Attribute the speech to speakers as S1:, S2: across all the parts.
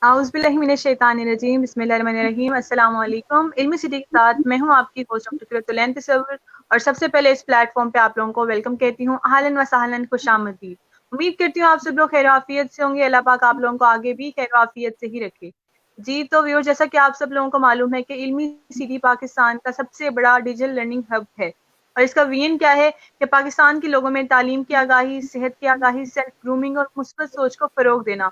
S1: आउज़ुबिल्लाहिमिनश्शैतानिर्रजीम बिस्मिल्लाहिर्रहमानिर्रहीम अस्सलाम वालेकुम। इल्मी सिटी के साथ मैं हूँ आपकी होस्ट डॉक्टर क़ुरतुलैन तसव्वुर और सबसे पहले इस प्लेटफॉर्म पे आप लोगों को वेलकम कहती हूँ। अहलन व सहलन, खुशामदीद। उम्मीद करती हूँ आप सब लोग खैर आफियत से होंगे। अल्लाह पाक आप लोगों को आगे भी खैर आफियत से ही रखे। जी तो व्यूअर्स, जैसा कि आप सब लोगों को मालूम है कि इल्मी सिटी पाकिस्तान का सबसे बड़ा डिजिटल लर्निंग हब है और इसका विजन क्या है कि पाकिस्तान के लोगों में तालीम की आगाही, सेहत की आगाही, सेल्फ ग्रूमिंग और मुस्बत सोच को फ़रोग देना,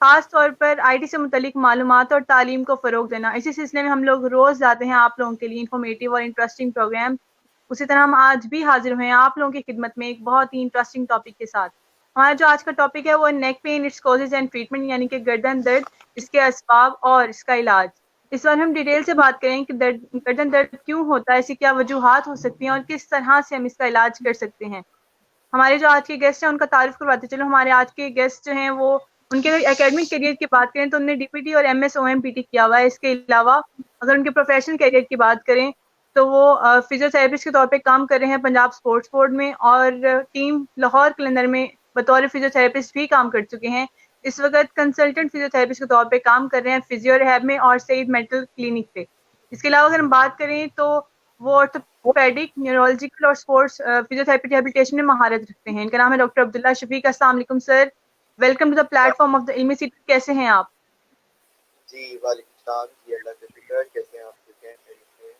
S1: खास तौर पर आईटी से मुतल्लिक मालूमात और तालीम को फ़रोग देना। इसी सिलसिले में हम लोग रोज़ लाते हैं आप लोगों के लिए इन्फॉर्मेटिव और इंटरेस्टिंग प्रोग्राम। उसी तरह हम आज भी हाजिर हुए हैं आप लोगों की खिदमत में एक बहुत ही इंटरेस्टिंग टॉपिक के साथ। हमारा जो आज का टॉपिक है वो neck pain, its causes and treatment, यानी कि गर्दन दर्द, इसके असबाब और इसका इलाज। इस बार हम डिटेल से बात करें कि गर्दन दर्द क्यों होता है, इसकी क्या वजूहात हो सकती हैं और किस तरह से हम इसका इलाज कर सकते हैं। हमारे जो आज के गेस्ट हैं उनका तारुफ करवाते चलो। हमारे आज के गेस्ट जो हैं वो, उनके एकेडमिक करियर की बात करें तो उन्होंने डीपीटी और एमएस ओएमपीटी किया हुआ है। इसके अलावा अगर उनके प्रोफेशनल करियर की बात करें तो वो फिजियोथेरेपिस्ट के तौर पे काम कर रहे हैं पंजाब स्पोर्ट्स बोर्ड में और टीम लाहौर कलंदर में बतौर फिजियोथेरेपिस्ट भी काम कर चुके हैं। इस वक्त कंसल्टेंट फिजियोथेरेपिस्ट के तौर पे काम कर रहे हैं फिजियो रिहैब में और सईद मेंटल क्लिनिक पे। इसके अलावा अगर हम बात करें तो वो ऑर्थोपेडिक, न्यूरोलॉजिकल और स्पोर्ट्स फिजियोथेरेपी रिहैबिलिटेशन में महारत रखते हैं। इनका नाम है डॉक्टर अब्दुल्ला शफीक। अस्सलाम वालेकुम sir, welcome to the platform of the Ilmi city. कैसे हैं आप?
S2: जी, वालेकुम सलाम जी, अल्लाह का शुक्र। कैसे हैं आप? ठीक हैं, खैरियत से हैं?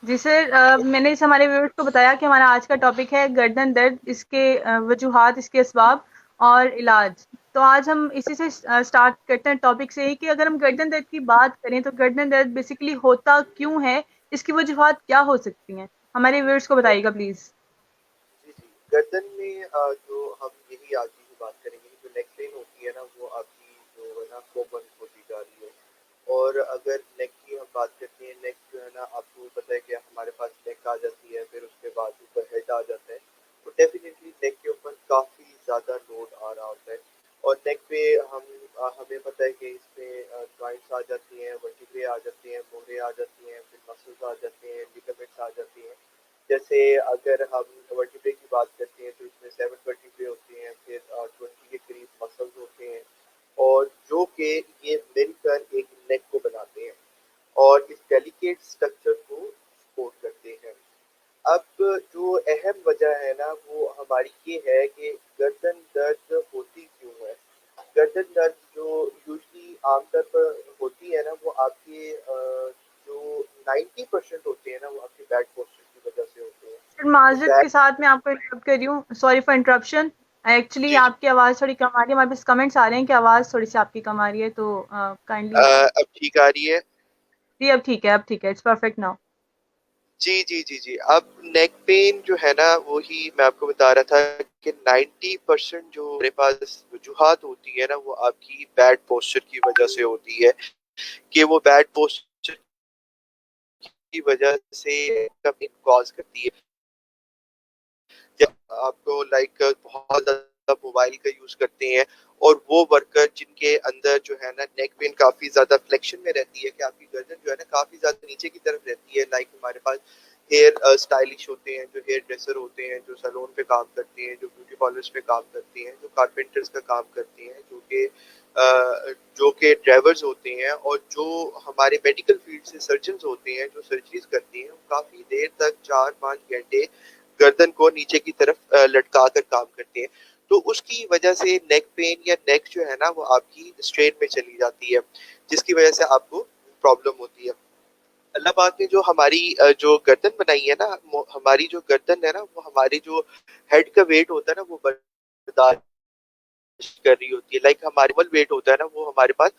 S1: जी सर, मैंने इस हमारे व्यूअर्स को बताया कि हमारा आज का टॉपिक है गर्दन दर्द, इसके वजूहात, इसके असबाब और इलाज। तो आज हम इसी से स्टार्ट करते हैं टॉपिक से ही कि अगर हम गर्दन दर्द की बात करें तो गर्दन दर्द बेसिकली होता क्यों है, इसकी वजूहात क्या हो सकती हैं? हमारे व्यूअर्स को बताइएगा प्लीज।
S2: जी, जी। गर्दन में जो हम यही आज की बात करेंगे कि जो नेक पेन होती है ना, वो आपकी जो है ना कॉमन होती जा रही है। और अगर नेक की हम बात करते हैं, नेक जो है ना, आपको पता है कि हमारे पास नेक आ जाती है, फिर उसके बाद ऊपर हेड आ जाता है। तो डेफिनेटली नेक के ऊपर काफ़ी ज़्यादा लोड आ रहा होता है। और नेक पे हमें पता है कि इसमें जॉइंट्स आ जाती हैं, वर्टिब्रे आ जाती हैं, मोहरें आ जाती हैं, फिर मसल्स आ जाते हैं, लिगामेंट्स आ जाती हैं। जैसे अगर हम वर्टिब्रे की बात करते हैं तो इसमें 7 वर्टिब्रे होते हैं, फिर 20 के करीब मसल्स होते हैं, और जो कि ये मिलकर एक नेक को बनाते हैं और इस डेलिकेट स्ट्रक्चर को सपोर्ट करते हैं। अब जो अहम वजह है ना, वो हमारी ये है कि गर्दन दर्द होती क्यों है। गर्दन दर्द जो यूजली आमतौर पर होती है ना, वो आपके जो 90% होते हैं ना, वो आपके बैक पोस्चर की वजह से होते हैं।
S1: सर
S2: तो
S1: माजरत
S2: बैक
S1: के साथ मैं आपको इंटरप्ट कर रही हूँ, सॉरी फॉर इंटरप्शन। एक्चुअली
S2: जी, जी।
S1: आपकी आवाज़ थोड़ी कम आ रही है, हमारे पास कमेंट्स आ रहे हैं कि आवाज़ थोड़ी सी आपकी कम आ रही है, तो काइंडली।
S2: अब ठीक आ रही है?
S1: जी अब ठीक है, अब ठीक है, इट्स परफेक्ट नाउ।
S2: जी, जी, जी, जी। अब नेक पेन जो है ना, वही मैं आपको बता रहा था कि 90% जो मेरे पास वजूहात होती है ना, वो आपकी बैड पोस्चर की वजह से होती है। कि वो बैड पोस्चर की वजह से पेन कॉज़ करती है। जब आपको लाइक बहुत ज़्यादा मोबाइल का यूज़ करते हैं, और वो वर्कर जिनके अंदर जो है ना नेक पेन काफ़ी ज़्यादा फ्लेक्शन में रहती है, कि आपकी गर्दन जो है ना काफ़ी ज़्यादा नीचे की तरफ रहती है। लाइक हमारे पास हेयर स्टाइलिश होते हैं, जो हेयर ड्रेसर होते हैं, जो सैलून पे काम करते हैं, जो ब्यूटी पार्लर्स पे काम करते हैं, जो कारपेंटर्स का काम करते हैं, जो कि ड्राइवर्स होते हैं, और जो हमारे मेडिकल फील्ड से सर्जन्स होते हैं, जो सर्जरीज करते हैं, वो काफ़ी देर तक 4-5 घंटे गर्दन को नीचे की तरफ लटका कर काम करते हैं। तो उसकी वजह से नेक पेन या नेक जो है ना, वो आपकी स्ट्रेन में चली जाती है, जिसकी वजह से आपको प्रॉब्लम होती है। अल्लाह पाक ने जो हमारी जो गर्दन बनाई है ना, हमारी जो गर्दन है ना, वो हमारी जो हेड का वेट होता है ना, वो बर्दाश्त कर रही होती है। लाइक हमारे वेट होता है ना, वो हमारे पास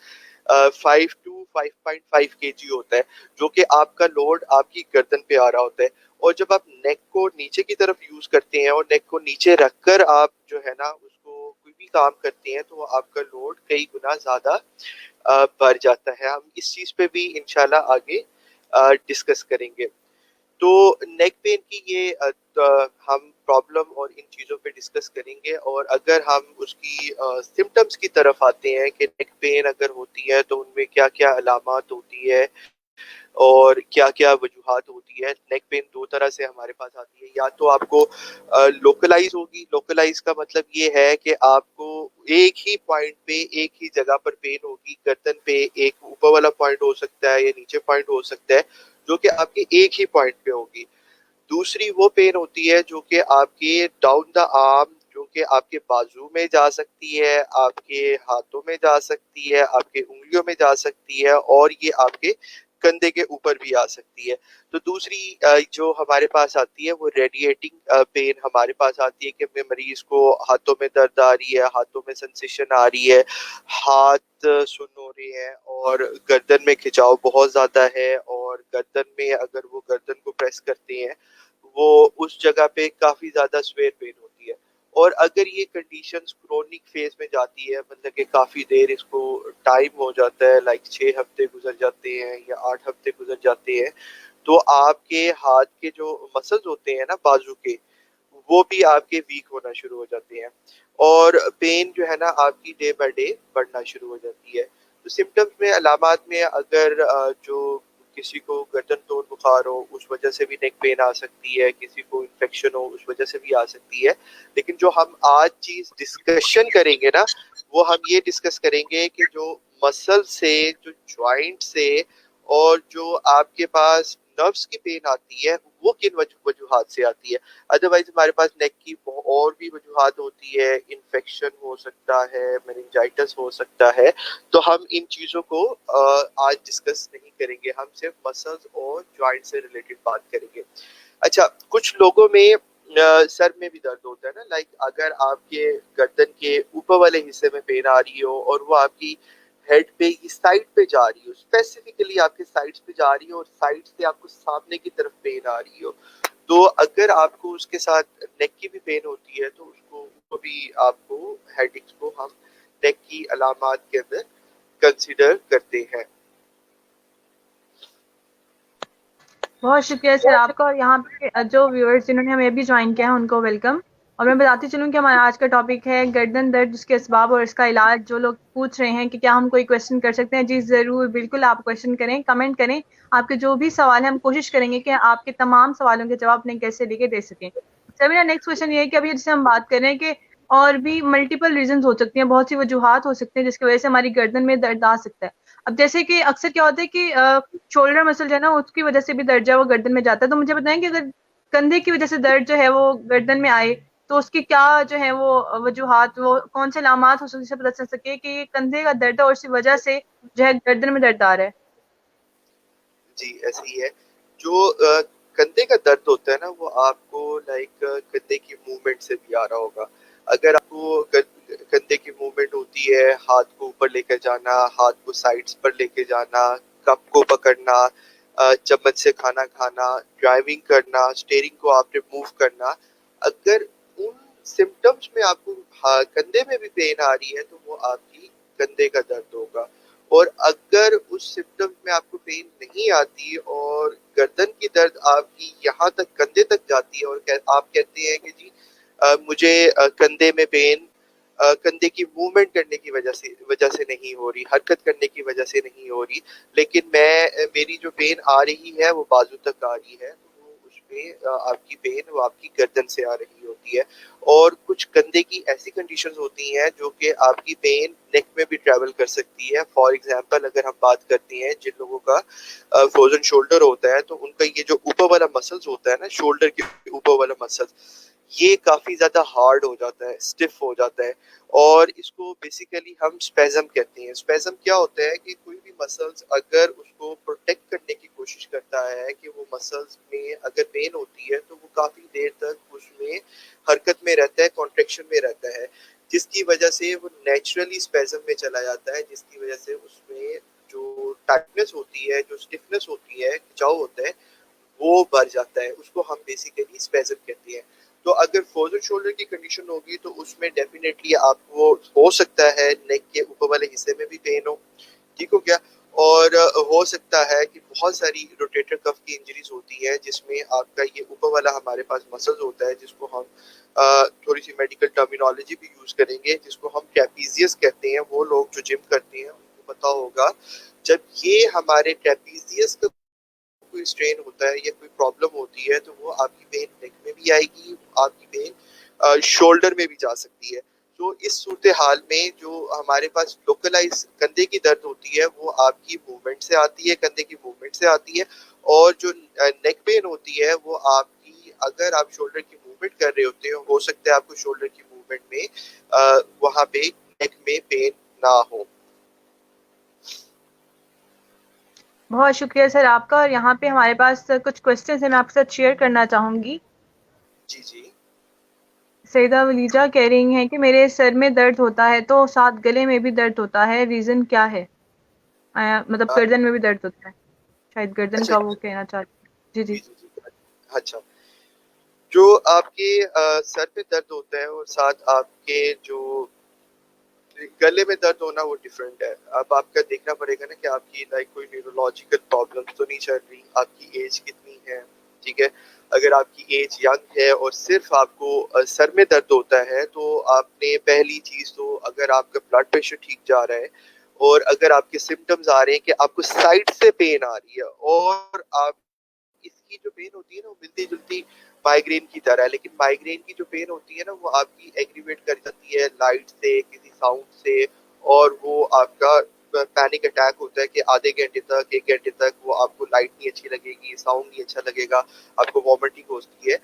S2: 5 to 5.5 केजी होता है, जो कि आपका लोड आपकी गर्दन पे आ रहा होता है। और जब आप नेक को नीचे की तरफ यूज करते हैं और नेक को नीचे रखकर आप जो है ना उसको कोई भी काम करते हैं, तो आपका लोड कई गुना ज्यादा बढ़ जाता है। हम इस चीज पे भी इंशाल्लाह आगे डिस्कस करेंगे। तो नेक पेन की ये हम प्रॉब्लम और इन चीज़ों पे डिस्कस करेंगे। और अगर हम उसकी सिम्टम्स की तरफ आते हैं कि नेक पेन अगर होती है तो उनमें क्या-क्या अलामात होती है और क्या-क्या वजूहात होती है। नेक पेन 2 तरह से हमारे पास आती है, या तो आपको लोकलाइज़ होगी। लोकलाइज़ का मतलब ये है कि आपको एक ही पॉइंट पे एक ही जगह पर पेन होगी। गर्दन पे एक ऊपर वाला पॉइंट हो सकता है या नीचे पॉइंट हो सकता है जो कि आपके एक ही पॉइंट पे होगी। दूसरी वो पेन होती है जो कि आपके डाउन द आर्म, जो कि आपके बाजू में जा सकती है, आपके हाथों में जा सकती है, आपके उंगलियों में जा सकती है और ये आपके कंधे के ऊपर भी आ सकती है। तो दूसरी जो हमारे पास आती है वो रेडिएटिंग पेन हमारे पास आती है कि हमें मरीज को हाथों में दर्द आ रही है, हाथों में सेंसेशन आ रही है, हाथ सुन्न हो रहे हैं और गर्दन में खिंचाव बहुत ज्यादा है और गर्दन में अगर वो गर्दन को प्रेस करते हैं वो उस जगह पे काफी ज्यादा स्वेयर पेन होती है। और अगर ये कंडीशंस क्रोनिक फेज में जाती है, मतलब कि काफी देर इसको टाइम हो जाता है, लाइक 6 हफ्ते गुजर जाते हैं या 8 हफ्ते गुजर जाते हैं, तो आपके हाथ के जो मसल्स होते हैं ना बाजू के, वो भी आपके वीक होना शुरू हो जाते हैं और पेन जो है ना आपकी डे बाय डे बढ़ना शुरू हो जाती है। तो सिम्टम्स में अलामात में अगर जो किसी को गर्दन तोड़ बुखार हो उस वजह से भी नेक पेन आ सकती है, किसी को इन्फेक्शन हो उस वजह से भी आ सकती है। लेकिन जो हम आज चीज डिस्कशन करेंगे ना, वो हम ये डिस्कस करेंगे कि जो मसल से, जो जॉइंट से और जो आपके पास नर्व्स की पेन आती है वो किन वजूहात से आती है। अदरवाइज हमारे पास नेक की और भी वजूहात होती है, इन्फेक्शन हो सकता है, मेनिंजाइटिस हो सकता है। तो हम इन चीजों को आज डिस्कस नहीं करेंगे, हम सिर्फ मसल्स और जॉइंट से रिलेटेड बात करेंगे। अच्छा, कुछ लोगों में सर में भी दर्द होता है ना, लाइक अगर आपके गर्दन के ऊपर वाले हिस्से में पेन आ रही हो और वो आपकी हेड पे की साइड पे जा रही हो, स्पेसिफिकली आपके साइड्स पे जा रही हो और साइड से आपको सामने की तरफ पेन आ रही हो, तो अगर आपको उसके साथ नेक की भी पेन होती है तो उसको भी आपको हेडेक्स को हम नेक की अलामात के अंदर कंसीडर करते हैं।
S1: बहुत शुक्रिया सर आपका। और यहाँ पे जो व्यूअर्स जिन्होंने हमें अभी ज्वाइन किया है उनको वेलकम। और मैं बताती चलूँ कि हमारा आज का टॉपिक है गर्दन दर्द, उसके असबाब और इसका इलाज। जो लोग पूछ रहे हैं कि क्या हम कोई क्वेश्चन कर सकते हैं, जी जरूर, बिल्कुल आप क्वेश्चन करें, कमेंट करें। आपके जो भी सवाल है हम कोशिश करेंगे कि आपके तमाम सवालों के जवाब अपने कैसे लेके दे सकें। सर मेरा नेक्स्ट क्वेश्चन ये है कि अभी जैसे हम बात कर रहे हैं कि और भी मल्टीपल रीजन हो सकती हैं, बहुत सी वजूहात हो सकते हैं जिसकी वजह से हमारी गर्दन में दर्द आ सकता है। अब जैसे कि अक्सर क्या होता है कि शोल्डर मसल जो है ना उसकी वजह से भी दर्द जो है वो गर्दन में जाता है। तो मुझे बताएं कि अगर कंधे की वजह से दर्द जो है वो गर्दन में आए तो उसकी क्या जो है वो वजूहात, वो कौन से अलामात हो सकते हैं जिससे पता चल सके कि ये कंधे का दर्द है और इसी वजह से जो है गर्दन में दर्द आ रहा है।
S2: जी ऐसे ही है। जो कंधे का दर्द होता है ना वो आपको लाइक कंधे की मूवमेंट से भी आ रहा होगा। अगर आपको कंधे की मूवमेंट होती है, हाथ को ऊपर लेकर जाना, हाथ को साइड्स पर लेके जाना, कप को पकड़ना, चम्मच से खाना खाना, ड्राइविंग करना, स्टीयरिंग को आपने मूव करना, अगर उन सिम्टम्स में आपको कंधे में भी पेन आ रही है तो वो आपकी कंधे का दर्द होगा। और अगर उस सिम्टम्स में आपको पेन नहीं आती और गर्दन की दर्द आपकी यहाँ तक कंधे तक जाती है और आप कहते हैं कि जी मुझे कंधे में पेन कंधे की मूवमेंट करने की वजह से नहीं हो रही, हरकत करने की वजह से नहीं हो रही, लेकिन मैं मेरी जो पेन आ रही है वो बाजू तक आ रही है, तो वो उसमें आपकी पेन वो आपकी गर्दन से आ रही होती है। और कुछ कंधे की ऐसी कंडीशंस होती हैं जो कि आपकी पेन नेक में भी ट्रैवल कर सकती है। फॉर एग्जांपल अगर हम बात करते हैं जिन लोगों का फ्रोजन शोल्डर होता है तो उनका ये जो ऊपर वाला मसल्स होता है ना, शोल्डर के ऊपर वाला मसल्स, ये काफी ज्यादा हार्ड हो जाता है, स्टिफ हो जाता है और इसको बेसिकली हम स्पेजम कहते हैं। स्पेजम क्या होता है कि कोई भी मसल्स अगर उसको प्रोटेक्ट करने की कोशिश करता है कि वो मसल्स में अगर पेन होती है तो वो काफी देर तक उसमें हरकत में रहता है, कॉन्ट्रेक्शन में रहता है, जिसकी वजह से वो नेचुरली स्पेजम में चला जाता है, जिसकी वजह से उसमें जो टाइटनेस होती है, जो स्टिफनेस होती है, खिंचाव होता है, वो बढ़ जाता है। उसको हम बेसिकली स्पेजम कहते हैं। तो अगर फ्रोजन शोल्डर की कंडीशन होगी तो उसमें डेफिनेटली आपको हो सकता है नेक के ऊपर वाले हिस्से में भी पेन हो, ठीक हो गया। और हो सकता है कि बहुत सारी रोटेटर कफ की इंजरीज होती है जिसमें आपका ये ऊपर वाला हमारे पास मसल्स होता है जिसको हम थोड़ी सी मेडिकल टर्मिनोलॉजी भी यूज करेंगे जिसको हम ट्रेपीजियस कहते हैं। वो लोग जो जिम करते हैं उनको पता होगा, जब ये हमारे ट्रेपीजियस का कोई स्ट्रेन होता है या कोई प्रॉब्लम होती है तो वो आपकी पेन नेक में भी आएगी, आपकी पेन शोल्डर में भी जा सकती है। तो इस सूरत हाल में जो हमारे पास लोकलाइज कंधे की दर्द होती है वो आपकी मूवमेंट से आती है, कंधे की मूवमेंट से आती है। और जो नेक पेन होती है वो आपकी, अगर आप शोल्डर की मूवमेंट कर रहे होते हो सकता है आपको शोल्डर की मूवमेंट में वहां पे नेक में पेन ना हो।
S1: बहुत शुक्रिया सर आपका। और यहाँ पे हमारे पास कुछ क्वेश्चन है, मैं आपके साथ शेयर करना चाहूंगी।
S2: जी जी।
S1: सईदा वलीजा कह रही हैं कि मेरे सर में दर्द होता है तो साथ गले में भी दर्द होता है, रीजन क्या है? मतलब
S2: आ,
S1: गर्दन में भी दर्द होता है, शायद गर्दन
S2: अच्छा
S1: का वो कहना चाहती है। जी
S2: जी
S1: जी।
S2: जी जी। अच्छा, जो आपके सर में दर्द होता है और साथ आपके जो गले में दर्द होना वो डिफरेंट है। अब आपका देखना पड़ेगा ना कि आपकी लाइक कोई न्यूरोलॉजिकल प्रॉब्लम तो नहीं चल रही, आपकी एज कितनी है, ठीक है। अगर आपकी एज यंग है और सिर्फ आपको सर में दर्द होता है तो आपने पहली चीज तो, अगर आपका ब्लड प्रेशर ठीक जा रहा है और अगर आपके सिम्टम्स आ रहे हैं कि आपको साइड से पेन आ रही है और आप, इसकी जो पेन होती है ना वो मिलती जुलती माइग्रेन की तरह है, लेकिन माइग्रेन की जो पेन होती है ना वो आपकी एग्रीवेट कर जाती है लाइट से, किसी साउंड से, और वो आपका पैनिक अटैक होता है कि आधे घंटे तक, एक घंटे तक वो आपको लाइट नहीं अच्छी लगेगी, साउंड नहीं अच्छा लगेगा, आपको वॉमिटिंग होती है।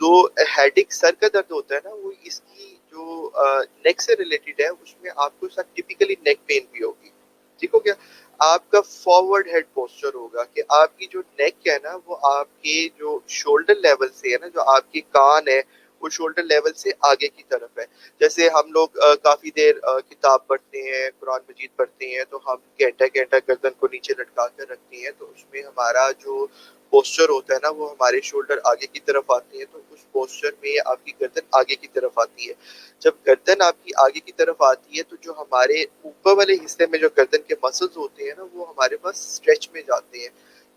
S2: तो हेडिक सर का दर्द होता है ना वो इसकी जो नेक से रिलेटेड है उसमें आपको सर टिपिकली नेक पेन भी होगी, ठीक हो गया। आपका फॉरवर्ड हेड पोस्चर होगा कि आपकी जो नेक है ना वो आपके जो शोल्डर लेवल से है ना, जो आपकी कान है वो शोल्डर लेवल से आगे की तरफ है। जैसे हम लोग काफी देर किताब पढ़ते हैं, कुरान मजीद पढ़ते हैं, तो हम घंटा घंटा गर्दन को नीचे लटका कर रखते हैं, तो उसमें हमारा जो पोस्चर होता है ना वो हमारे शोल्डर आगे की तरफ आते हैं, तो उस पोस्चर में आपकी गर्दन आगे की तरफ आती है। जब गर्दन आपकी आगे की तरफ आती है तो जो हमारे ऊपर वाले हिस्से में जो गर्दन के मसल्स होते हैं ना वो हमारे पास स्ट्रेच में जाते हैं।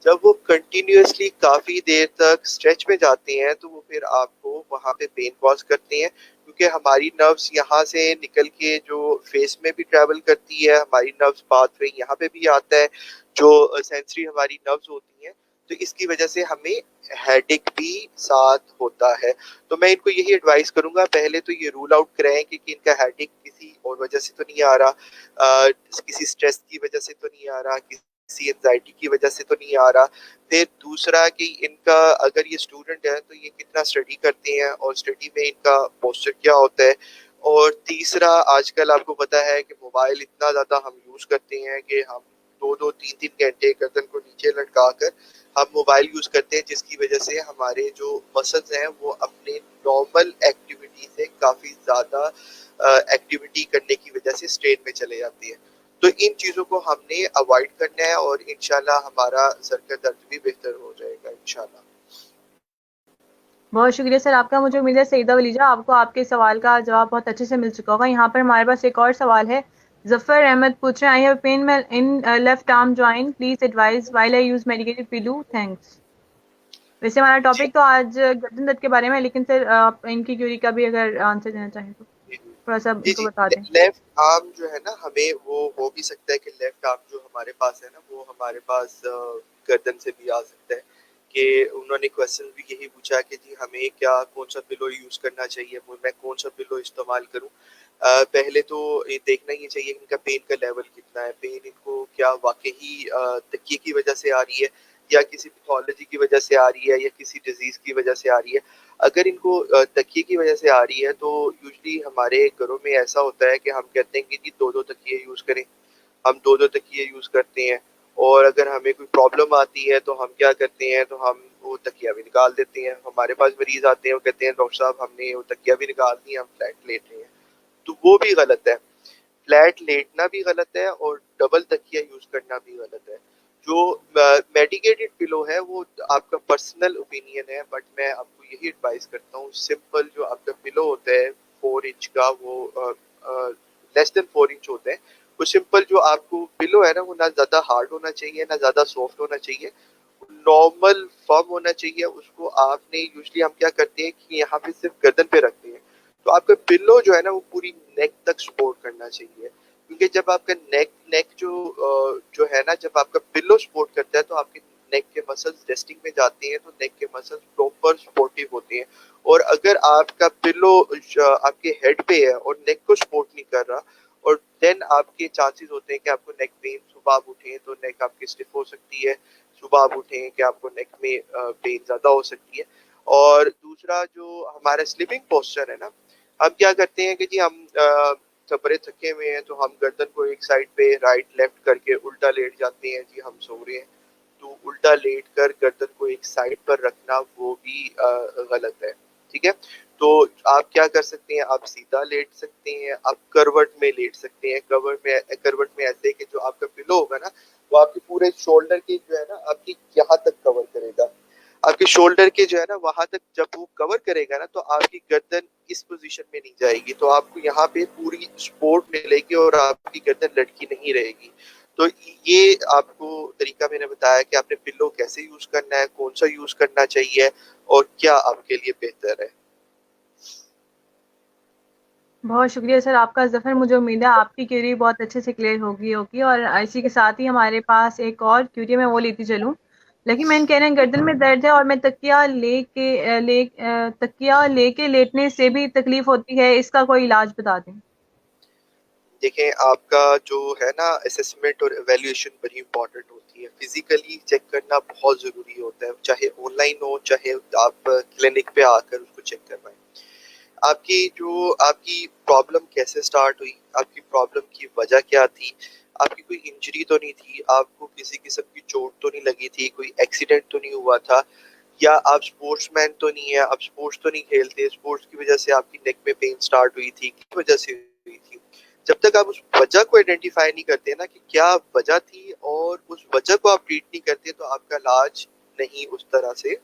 S2: जब वो कंटिन्यूअसली काफी देर तक स्ट्रेच में जाते हैं तो वो फिर आपको वहां पे पेन कॉज करते हैं, क्योंकि हमारी नर्व्स यहाँ से निकल के जो फेस में भी ट्रेवल करती है, हमारी नर्व्स पाथवे यहाँ पे भी आता है, जो सेंसरी हमारी नर्व्स होती हैं। तो इसकी वजह से हमें हेडेक भी साथ होता है। तो मैं इनको यही एडवाइस करूंगा, पहले तो ये रूल आउट कराएं कि इनका हेडेक किसी और वजह से तो नहीं आ रहा, किसी स्ट्रेस की वजह से तो नहीं आ रहा, किसी एंजाइटी की वजह से तो नहीं आ रहा। फिर दूसरा कि इनका, अगर ये स्टूडेंट है तो ये कितना स्टडी करते हैं और स्टडी में इनका पोस्चर क्या होता है। और तीसरा, आजकल आपको पता है कि मोबाइल इतना ज्यादा हम यूज करते हैं कि हम दो दो तीन तीन घंटे गर्दन को नीचे लटका कर हम मोबाइल यूज करते हैं, जिसकी वजह से हमारे जो मसल्स हैं वो अपने नॉर्मल एक्टिविटी से काफी ज्यादा एक्टिविटी करने की वजह से स्ट्रेन में चले जाती है। तो इन चीजों को हमने अवॉइड करना है और इंशाल्लाह हमारा सर का दर्द भी बेहतर हो जाएगा इंशाल्लाह।
S1: बहुत शुक्रिया सर आपका। मुझे उम्मीद है सईदा वलीजा आपको आपके सवाल का जवाब बहुत अच्छे से मिल चुका होगा। यहाँ पर हमारे पास एक और सवाल है। जफर अहमद पूछ रहे हैं, I have pain in left arm joint, please advice while I use medicated pillow, thanks. वैसे हमारा
S2: जी
S1: टॉपिक तो आज गर्दन दर्द के बारे में है, लेकिन सर आप इनकी क्यूरी का भी अगर आंसर देना चाहें तो थोड़ा सा
S2: जी
S1: इनको
S2: जी।
S1: बता दें।
S2: लेफ्ट आर्म जो है ना, हमें वो हो भी सकता है कि लेफ्ट आर्म जो हमारे पास है ना वो हमारे पास गर्दन से भी आ सकता है। कि उन्होंने क्वेश्चन भी यही पूछा कि जी हमें क्या, कौन सा पिलो यूज करना चाहिए, मैं कौन सा पिलो इस्तेमाल करूं। पहले तो ये देखना ही चाहिए कि इनका पेन का लेवल कितना है, पेन इनको क्या वाकई तकिए की वजह से आ रही है या किसी पैथोलॉजी की वजह से आ रही है या किसी डिजीज की वजह से आ रही है। अगर इनको तकिए की वजह से आ रही है तो यूजली हमारे घरों में ऐसा होता है कि हम कहते हैं कि जी दो दो तकिए यूज करें, हम दो दो तकिए यूज करते हैं। और अगर हमें कोई प्रॉब्लम आती है तो हम क्या करते हैं, तो हम वो तकिया भी निकाल देते हैं। हमारे पास मरीज आते हैं वो कहते हैं डॉक्टर साहब हमने वो तकिया भी निकाल दिया, हम फ्लैट लेट रहे हैं। तो वो भी गलत है, फ्लैट लेटना भी गलत है और डबल तकिया यूज करना भी गलत है। जो मेडिकेटेड पिलो है वो आपका पर्सनल ओपिनियन है, बट मैं आपको यही एडवाइस करता हूँ, सिंपल जो आपका पिलो होता है 4 इंच का, वो लेस देन 4 इंच होते हैं। वो सिंपल जो आपको पिलो है ना वो ना ज्यादा हार्ड होना चाहिए ना ज्यादा सॉफ्ट होना चाहिए, नॉर्मल फर्म होना चाहिए। उसको आपने, यूजली हम क्या करते हैं कि यहाँ पे सिर्फ गर्दन पे रखते हैं, तो आपका पिल्लो जो है ना वो पूरी नेक तक सपोर्ट करना चाहिए। क्योंकि जब आपका नेक नेक जो जो है ना, जब आपका पिल्लो सपोर्ट करता है तो आपके नेक के मसल्स रेस्टिंग में जाते हैं तो नेक के मसल्स प्रॉपर सपोर्टिव होते हैं। और अगर आपका पिलो आपके हेड पे है और नेक को सपोर्ट नहीं कर रहा, और देन आपके चांसेस होते हैं कि आपको नेक पेन, सुबह आप उठें तो नेक आपकी स्टिफ हो सकती है, सुबह आप उठें कि आपको नेक में पेन ज्यादा हो सकती है। और दूसरा जो हमारा स्लीपिंग पोस्चर है ना, हम क्या करते हैं कि जी हम बड़े थके हुए हैं तो हम गर्दन को एक साइड पे राइट लेफ्ट करके उल्टा लेट जाते हैं, जी हम सो रहे हैं। तो उल्टा लेट कर गर्दन को एक साइड पर रखना वो भी गलत है, ठीक है। तो आप क्या कर सकते हैं, आप सीधा लेट सकते हैं, आप करवट में लेट सकते हैं। करवट में ऐसे कि जो आपका पिलो होगा ना वो आपके पूरे शोल्डर के जो है ना आपकी यहाँ तक कवर करेगा। आपके शोल्डर के जो है ना वहां तक जब वो कवर करेगा ना तो आपकी गर्दन इस पोजीशन में नहीं जाएगी, तो आपको यहाँ पे पूरी सपोर्ट मिलेगी और आपकी गर्दन लटकी नहीं रहेगी। तो ये आपको तरीका मैंने बताया कि आपने पिल्लो कैसे यूज करना है, कौन सा यूज करना चाहिए और क्या आपके लिए बेहतर है।
S1: बहुत शुक्रिया सर आपका ज़फ़र। मुझे उम्मीद है आपकी क्यूरी बहुत अच्छे से क्लियर होगी होगी और इसी के साथ ही हमारे पास एक और क्यूरी मैं वो लेती चलूँ। लेकिन मैंने कह रहे हैं गर्दन में दर्द है और मैं तकिया लेके लेटने से भी तकलीफ होती है, इसका कोई इलाज बता दें।
S2: देखें, आपका जो है ना असेसमेंट और एवेल्यूएशन बड़ी इंपॉर्टेंट होती है। फिजिकली चेक करना बहुत ज़रूरी होता है, चाहे ऑनलाइन हो चाहे आप क्लिनिक पे आकर उसको चेक करवाएं। आपकी प्रॉब्लम कैसे स्टार्ट हुई, आपकी प्रॉब्लम की वजह क्या थी, आपकी कोई इंजरी तो नहीं थी, आपको किसी किस्म की चोट तो नहीं लगी थी, कोई एक्सीडेंट तो नहीं हुआ था, या आप स्पोर्ट्समैन तो नहीं है, आप स्पोर्ट्स तो नहीं खेलते, स्पोर्ट्स की वजह से आपकी नेक में पेन स्टार्ट हुई थी, किस वजह से हुई थी। जब तक आप उस वजह को आइडेंटिफाई नहीं करते ना कि क्या वजह थी और उस वजह को आप ट्रीट नहीं करते तो आपका इलाज नहीं उस तरह से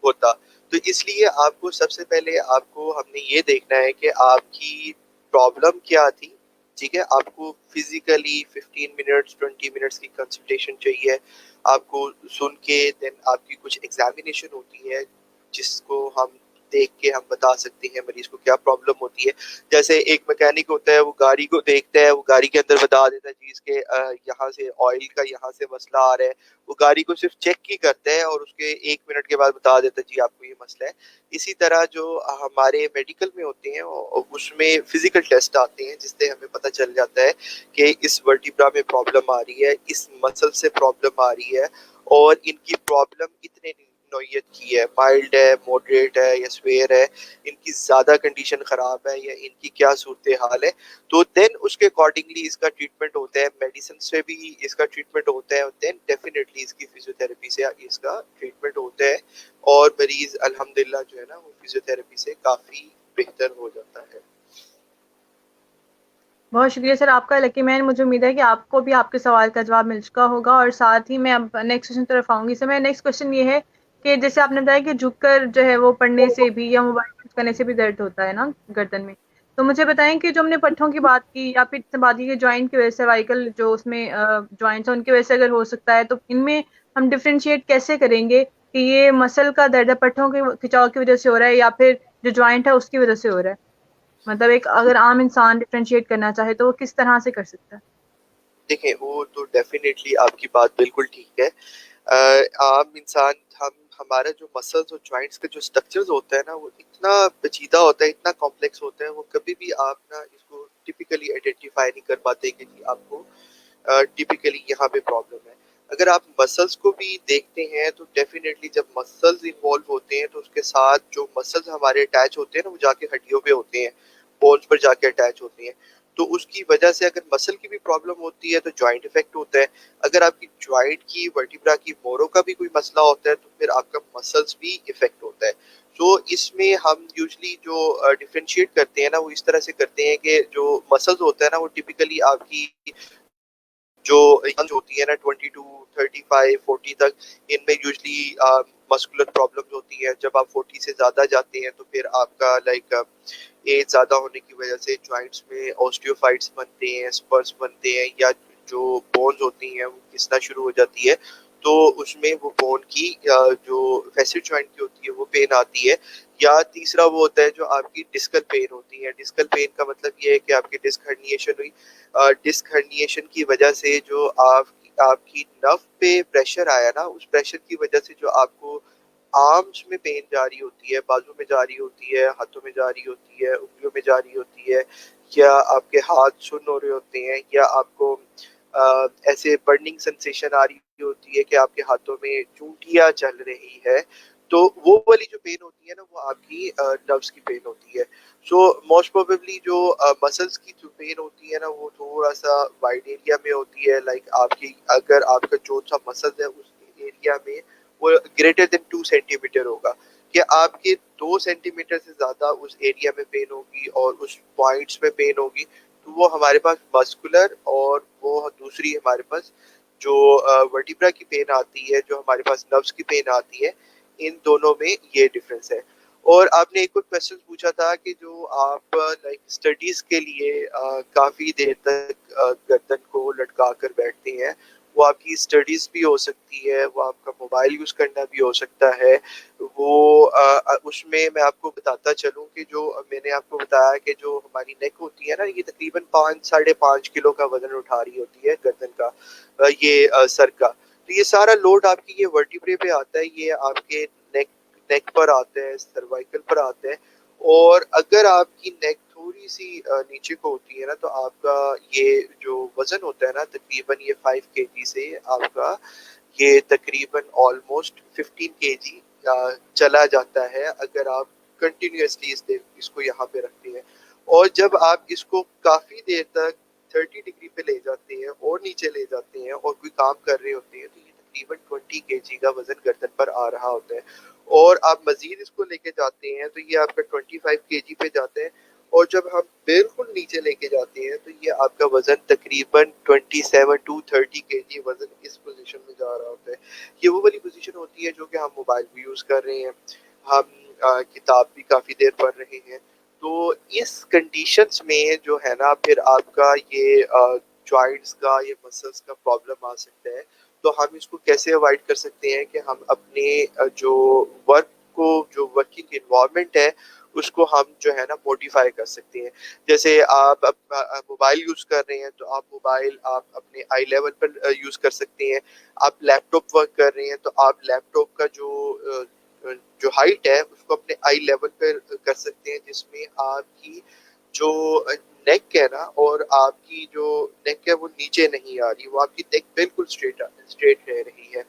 S2: होता। तो इसलिए आपको सबसे पहले आपको हमने ये देखना है कि आपकी प्रॉब्लम क्या थी, ठीक है। आपको फिजिकली 15 मिनट्स 20 मिनट्स की कंसल्टेशन चाहिए। आपको सुन के देन आपकी कुछ एग्जामिनेशन होती है जिसको हम देख के हम बता सकते हैं मरीज को क्या प्रॉब्लम होती है। जैसे एक मैकेनिक होता है, वो गाड़ी को देखता है, वो गाड़ी के अंदर बता देता है जी इसके यहाँ से ऑयल का यहाँ से मसला आ रहा है। वो गाड़ी को सिर्फ चेक ही करता है और उसके 1 मिनट के बाद बता देता है जी आपको ये मसला है। इसी तरह जो हमारे मेडिकल में होते हैं उसमें फिजिकल टेस्ट आते हैं जिससे हमें पता चल जाता है कि इस वर्टिब्रा में प्रॉब्लम आ रही है, इस मसल से प्रॉब्लम आ रही है, और इनकी प्रॉब्लम इतने नौयत की है, माइल्ड है, मॉडरेट है या स्वेयर है, इनकी ज्यादा कंडीशन खराब है या इनकी क्या सूरत हाल है। तो देन उसके अकॉर्डिंगली इसका ट्रीटमेंट होता है, मेडिसिन से भी इसका ट्रीटमेंट होता है और देन डेफिनेटली इसकी फिजियोथेरेपी से इसका ट्रीटमेंट होता है और मरीज अल्हम्दुलिल्लाह जो है ना वो फिजियोथेरेपी से काफी बेहतर हो जाता है।
S1: बहुत शुक्रिया सर आपका लकी मैन। मुझे उम्मीद है कि आपको भी आपके सवाल का जवाब मिल चुका होगा और साथ ही मैं अब नेक्स्ट क्वेश्चन तरफ आऊंगी। सर मेरा नेक्स्ट क्वेश्चन ये है कि जैसे आपने बताया कि झुककर जो है वो पढ़ने से भी या मोबाइल यूज करने से भी दर्द होता है ना गर्दन में, तो मुझे बताएं कि जो हमने पट्ठों की बात की या फिर बात की जॉइंट की वजह से, सर्वाइकल जो उसमें जॉइंट्स है उनकी वजह से अगर हो सकता है, तो इनमें हम डिफ्रेंशिएट कैसे करेंगे कि ये मसल का दर्द है पट्ठों के खिंचाव की वजह से हो रहा है या फिर जो जॉइंट है उसकी वजह से हो रहा है। मतलब एक अगर आम इंसान डिफरेंशिएट करना चाहे तो वो किस तरह से कर सकता है?
S2: देखिए, वो तो डेफिनेटली आपकी बात बिल्कुल ठीक है। आम इंसान हम हमारा जो मसल्स और जॉइंट्स का जो स्ट्रक्चर्स होता है ना वो इतना पेचीदा होता है, इतना कॉम्प्लेक्स होता है, वो कभी भी आप ना इसको टिपिकली आइडेंटिफाई नहीं कर पाते कि जी आपको टिपिकली यहाँ पे प्रॉब्लम है। अगर आप मसल्स को भी देखते हैं तो डेफिनेटली जब मसल्स इन्वॉल्व होते हैं तो उसके साथ जो मसल्स हमारे अटैच होते हैं ना वो जाके हड्डियों पे होते हैं, बोन्स पर जाके अटैच होते हैं। तो उसकी वजह से अगर मसल की भी प्रॉब्लम होती है तो जॉइंट इफेक्ट होता है। अगर आपकी जॉइंट की वर्टिब्रा की मोरो का भी कोई मसला होता है तो फिर आपका मसल्स भी इफेक्ट होता है। तो इसमें हम यूजली जो डिफरेंशिएट करते हैं ना वो इस तरह से करते हैं कि जो मसल्स होता है ना वो टिपिकली आपकी जो एज होती है ना 22 35 40 तक, इनमें यूजली मस्कुलर प्रॉब्लम्स होती है। जब आप 40 से ज़्यादा जाते हैं तो फिर आपका लाइक एज ज़्यादा होने की वजह से जॉइंट्स में ऑस्टियोफाइट्स बनते हैं, स्पर्स बनते हैं, या जो बोन्स होती हैं वो घिसना शुरू हो जाती है। तो उसमें वो बोन की जो फैसेट जॉइंट की होती है वो पेन आती है। या तीसरा वो होता है जो आपकी डिस्कल पेन होती है। डिस्कल पेन का मतलब ये है कि आपकी डिस्क हर्निएशन हुई, डिस्क हर्निएशन की वजह से जो आप आपकी नर्व पे प्रेशर आया ना, उस प्रेशर की वजह से जो आपको आर्म्स में पेन जा रही होती है, बाजू में जा रही होती है, हाथों में जा रही होती है, उंगलियों में जा रही होती है, या आपके हाथ सुन्न हो रहे होते हैं, या आपको ऐसे बर्निंग सेंसेशन आ रही होती है कि आपके हाथों में चूंटियां चल रही है, तो वो वाली जो पेन होती है ना, वो आपकी नर्व्स की पेन होती है। सो मोस्ट प्रोबेबली जो मसल्स की जो पेन होती है ना, वो थोड़ा सा वाइड एरिया में होती है। लाइक आपकी, अगर आपका जो सा मसल है उस एरिया में वो ग्रेटर देन 2 सेंटीमीटर होगा, कि आपके 2 सेंटीमीटर से ज्यादा उस एरिया में पेन होगी और उस पॉइंट्स में पेन होगी, तो वो हमारे पास मस्कुलर, और वो दूसरी हमारे पास जो वर्टिब्रा की पेन आती है, जो हमारे पास नर्व्स की पेन आती है, इन दोनों में ये डिफरेंस है। और आपने एक और क्वेश्चन पूछा था कि जो आप लाइक स्टडीज के लिए काफी देर तक गर्दन को लटका कर बैठते हैं, वो आपकी स्टडीज भी हो सकती है, वो आपका मोबाइल यूज करना भी हो सकता है। वो उसमें मैं आपको बताता चलूं कि जो मैंने आपको बताया कि जो हमारी नेक होती है ना, ये तकरीबन 5-5.5 किलो का वजन उठा रही होती है गर्दन का, ये सर का। तो ये सारा लोड आपकी ये वर्टिब्रे पे आता है, ये आपके नेक नेक पर आते हैं, सर्वाइकल पर आते हैं। और अगर आपकी नेक थोड़ी सी नीचे को होती है ना, तो आपका ये जो वजन होता है ना, तकरीबन ये 5 kg से आपका ये तकरीबन ऑलमोस्ट 15 kg चला जाता है, अगर आप कंटिन्यूअसली इसको यहाँ पे रखते हैं। और जब आप इसको काफी देर तक 30 डिग्री पे ले जाते हैं और नीचे ले जाते हैं और कोई काम कर रहे होते हैं, तो ये तकरीबन 20 kg का वजन गर्दन पर आ रहा होता है। और आप मजीद इसको लेके जाते हैं तो ये आपका 25 kg पे जाता है। और जब हम बिल्कुल नीचे लेके जाते हैं तो ये आपका वजन तकरीबन 27 to 30 kg वजन इस पोजीशन में जा रहा होता है। ये वो वाली पोजीशन होती है जो कि हम मोबाइल भी यूज कर रहे हैं, हम किताब भी काफी देर पढ़ रहे हैं। तो इस कंडीशंस में जो है ना, फिर आपका ये जॉइंट्स का, ये मसल्स का प्रॉब्लम आ सकता है। तो हम इसको कैसे अवॉइड कर सकते हैं कि हम अपने जो वर्क को, जो वर्किंग इन्वायरमेंट है, उसको हम जो है ना मॉडिफाई कर सकते हैं। जैसे आप मोबाइल यूज कर रहे हैं, तो आप मोबाइल आप अपने आई लेवल पर यूज कर सकते हैं। आप लैपटॉप वर्क कर रहे हैं, तो आप लैपटॉप का जो हाइट है उसको अपने आई लेवल पर कर सकते हैं, जिसमें आपकी जो नेक है ना, और आपकी जो नेक है वो नीचे नहीं आ रही, वो आपकी नेक बिल्कुल स्ट्रेट रह रही है।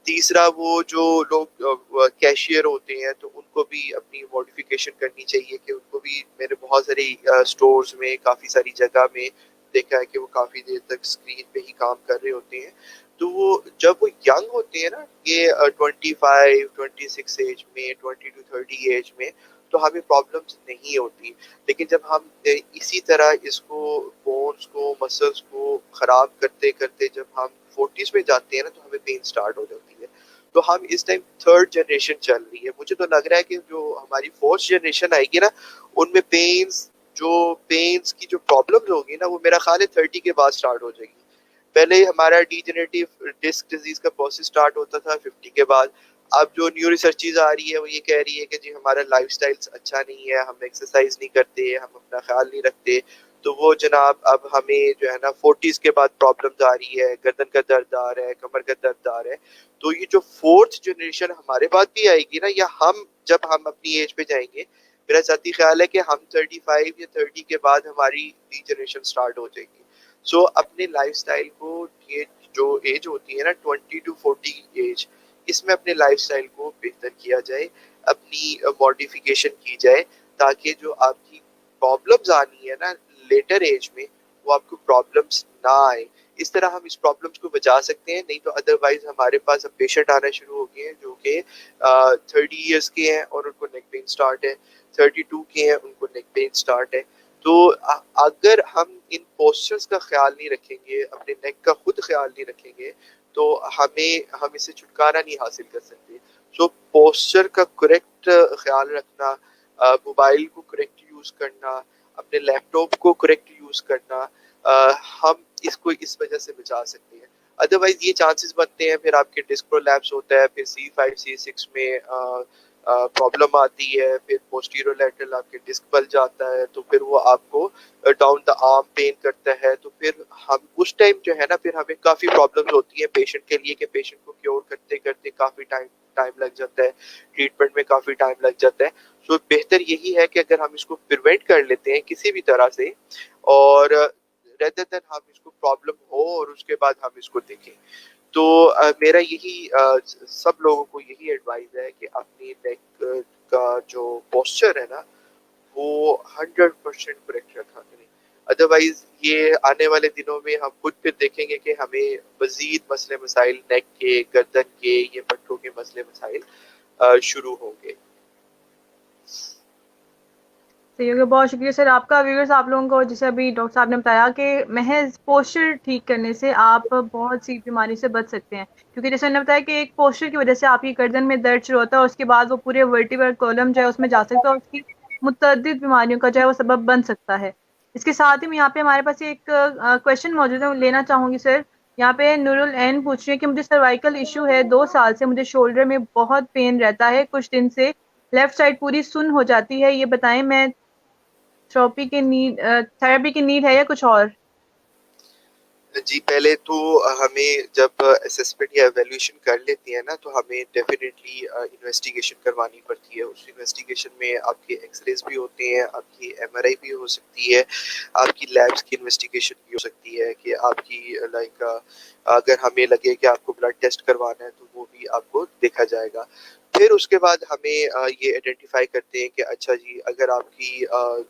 S2: तीसरा, वो जो लोग कैशियर होते हैं, तो उनको भी अपनी मॉडिफिकेशन करनी चाहिए, कि उनको भी, मैंने बहुत सारी स्टोर्स में, काफ़ी सारी जगह में देखा है कि वो काफ़ी देर तक स्क्रीन पे ही काम कर रहे होते हैं। तो वो जब वो यंग होते हैं ना, ये 25-26 एज में, 20 to 30 एज में, तो हमें प्रॉब्लम्स नहीं होती। लेकिन जब हम इसी तरह इसको, बोन्स को, मसल्स को खराब करते करते जब हम 40s में जाते हैं ना, तो हमें पेन स्टार्ट हो जाती है। तो हम इस टाइम थर्ड जनरेशन चल रही है, मुझे तो लग रहा है कि जो हमारी फोर्थ जनरेशन आएगी ना, उनमें पेन्स की जो प्रॉब्लम्स होगी ना, वो मेरा ख्याल है 30 के बाद स्टार्ट हो जाएगी। पहले हमारा डीजेनरेटिव डिस्क डिजीज का प्रोसेस स्टार्ट होता था 50 के बाद। अब जो न्यू रिसर्चेज आ रही है वो ये कह रही है कि जी हमारा लाइफस्टाइल अच्छा नहीं है, हम एक्सरसाइज नहीं करते, हम अपना ख्याल नहीं रखते, तो वो जनाब अब हमें जो है ना 40s के बाद प्रॉब्लम्स आ रही है, गर्दन का दर्द आ रहा है, कमर का दर्द आ रहा है। तो ये जो फोर्थ जनरेशन हमारे बाद भी आएगी ना, या हम जब हम अपनी एज पे जाएंगे, मेरा जाती ख्याल है कि हम 35 या 30 के बाद हमारी जनरेशन स्टार्ट हो जाएगी। सो अपने लाइफस्टाइल को, ये जो एज होती है ना 20 to 40 एज, इसमें अपने लाइफस्टाइल को बेहतर किया जाए, अपनी मॉडिफिकेशन की जाए, ताकि जो आपकी प्रॉब्लम्स आनी है ना लेटर एज में, वो आपको प्रॉब्लम्स ना आए। इस तरह हम इस प्रॉब्लम्स को बचा सकते हैं। नहीं तो अदरवाइज हमारे पास अब पेशेंट आना शुरू हो गए हैं जो कि 30 ईयर्स के हैं और उनको नेक पेन स्टार्ट है, 32 के हैं उनको नेक पेन स्टार्ट है। तो अगर हम इन पोस्चर्स का ख्याल नहीं रखेंगे, अपने नेक का खुद ख्याल नहीं रखेंगे, तो हम इससे छुटकारा नहीं हासिल कर सकते। सो पोस्चर का करेक्ट ख्याल रखना, मोबाइल को करेक्ट यूज करना, अपने लैपटॉप को करेक्ट यूज करना, हम इसको इस वजह से बचा सकते हैं। अदरवाइज ये चांसेस बनते हैं फिर आपके डिस्क प्रोलैप्स होता है, फिर C5 C6 में प्रॉब्लम आती है, फिर पोस्टीरियर लैटरल आपके डिस्क बल जाता है, तो फिर वो आपको डाउन द आर्म पेन करता है। तो फिर हम उस टाइम जो है ना, फिर हमें काफ़ी प्रॉब्लम्स होती है पेशेंट के लिए कि पेशेंट को क्योर करते करते काफ़ी टाइम टाइम लग जाता है, ट्रीटमेंट में काफ़ी टाइम लग जाता है। सो बेहतर यही है कि अगर हम इसको प्रिवेंट कर लेते हैं किसी भी तरह से, और रेदर देन हम इसको प्रॉब्लम हो और उसके बाद हम इसको देखें। तो मेरा यही सब लोगों को यही एडवाइस है कि अपनी नेक का जो पोस्चर है ना, वो 100% करेक्ट रखा करें। अदरवाइज ये आने वाले दिनों में हम खुद फिर देखेंगे कि हमें मजीद मसले मसाइल, नेक के, गर्दन के, ये पट्टों के मसले मसाइल शुरू होंगे।
S1: सही हो गया, बहुत शुक्रिया सर आपका। व्यूअर्स, आप लोगों को जैसे अभी डॉक्टर साहब ने बताया कि महज पोस्चर ठीक करने से आप बहुत सी बीमारी से बच सकते हैं, क्योंकि जैसे उन्होंने बताया कि एक पोस्चर की वजह से आपकी गर्दन में दर्द शुरू होता है और उसके बाद वो पूरे वर्टिब्रल कॉलम जो है उसमें जा सकता है और उसकी मुतअद्दिद बीमारियों का जो है वो सबब बन सकता है। इसके साथ ही यहाँ पे हमारे पास एक क्वेश्चन मौजूद है, लेना चाहूंगी सर। यहाँ पे नूरुल एन पूछ रही है कि मुझे सर्वाइकल इशू है, 2 साल से मुझे शोल्डर में बहुत पेन रहता है, कुछ दिन से लेफ्ट साइड पूरी सुन्न हो जाती है, ये बताएं मैं थेरेपी की नीड है या कुछ और?
S2: जी, पहले तो हमें जब असेसमेंट या एवैल्यूएशन कर लेती है ना, तो हमें डेफ़िनेटली इन्वेस्टिगेशन करवानी पड़ती है। उस इन्वेस्टिगेशन में आपके एक्स-रेज़ भी होते हैं, आपकी एमआरआई भी हो सकती है, आपकी लैब्स की इन्वेस्टिगेशन भी हो सकती है कि आपकी अगर हमें लगे कि आपको ब्लड टेस्ट करवाना है, तो वो भी आपको देखा जाएगा। फिर उसके बाद हमें ये आइडेंटिफ़ाई करते हैं कि अच्छा जी, अगर आपकी